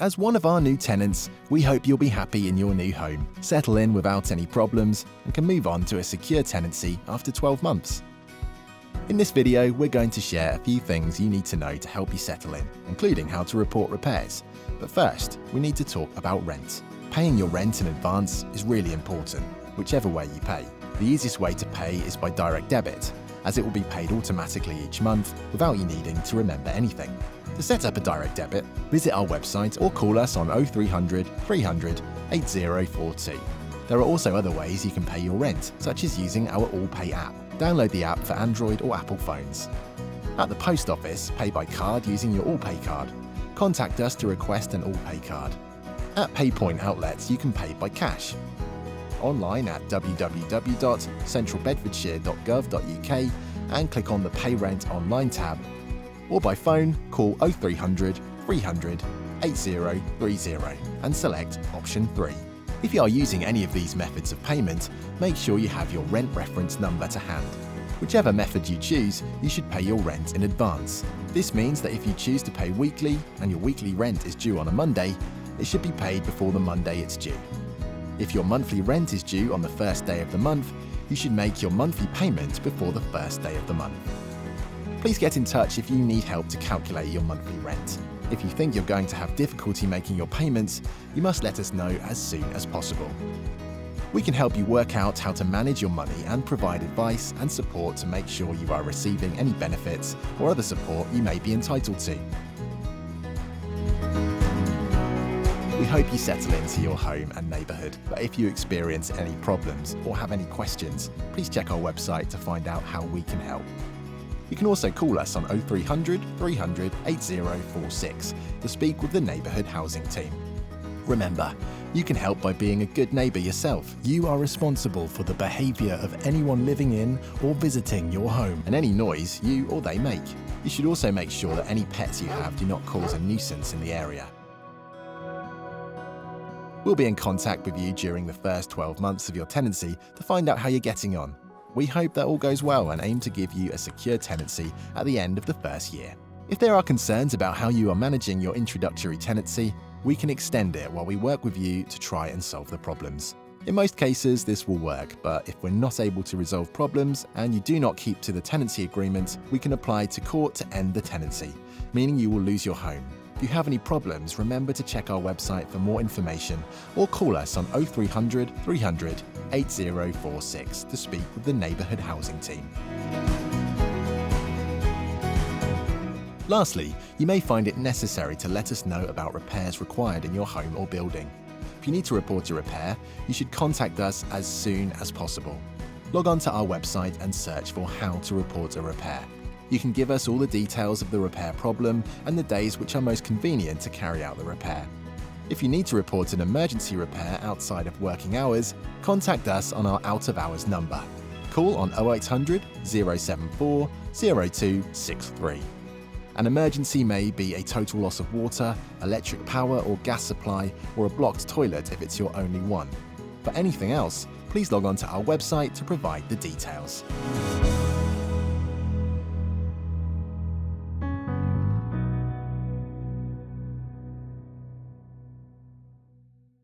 As one of our new tenants, we hope you'll be happy in your new home, settle in without any problems, and can move on to a secure tenancy after 12 months. In this video, we're going to share a few things you need to know to help you settle in, including how to report repairs. But first, we need to talk about rent. Paying your rent in advance is really important, whichever way you pay. The easiest way to pay is by direct debit, as it will be paid automatically each month without you needing to remember anything. To set up a direct debit, visit our website or call us on 0300 300 8042. There are also other ways you can pay your rent, such as using our AllPay app. Download the app for Android or Apple phones. At the post office, pay by card using your AllPay card. Contact us to request an AllPay card. At PayPoint outlets, you can pay by cash. Online at www.centralbedfordshire.gov.uk and click on the Pay Rent Online tab. Or by phone, call 0300 300 8030 and select option 3. If you are using any of these methods of payment, make sure you have your rent reference number to hand. Whichever method you choose, you should pay your rent in advance. This means that if you choose to pay weekly and your weekly rent is due on a Monday, it should be paid before the Monday it's due. If your monthly rent is due on the first day of the month, you should make your monthly payment before the first day of the month. Please get in touch if you need help to calculate your monthly rent. If you think you're going to have difficulty making your payments, you must let us know as soon as possible. We can help you work out how to manage your money and provide advice and support to make sure you are receiving any benefits or other support you may be entitled to. We hope you settle into your home and neighbourhood, but if you experience any problems or have any questions, please check our website to find out how we can help. You can also call us on 0300 300 8046 to speak with the Neighbourhood Housing Team. Remember, you can help by being a good neighbour yourself. You are responsible for the behaviour of anyone living in or visiting your home and any noise you or they make. You should also make sure that any pets you have do not cause a nuisance in the area. We'll be in contact with you during the first 12 months of your tenancy to find out how you're getting on. We hope that all goes well and aim to give you a secure tenancy at the end of the first year. If there are concerns about how you are managing your introductory tenancy, we can extend it while we work with you to try and solve the problems. In most cases, this will work, but if we're not able to resolve problems and you do not keep to the tenancy agreement, we can apply to court to end the tenancy, meaning you will lose your home. If you have any problems, remember to check our website for more information or call us on 0300 300 8046 to speak with the Neighbourhood Housing Team. Lastly, you may find it necessary to let us know about repairs required in your home or building. If you need to report a repair, you should contact us as soon as possible. Log on to our website and search for how to report a repair. You can give us all the details of the repair problem and the days which are most convenient to carry out the repair. If you need to report an emergency repair outside of working hours, contact us on our out-of-hours number. Call on 0800 074 0263. An emergency may be a total loss of water, electric power or gas supply, or a blocked toilet if it's your only one. For anything else, please log on to our website to provide the details.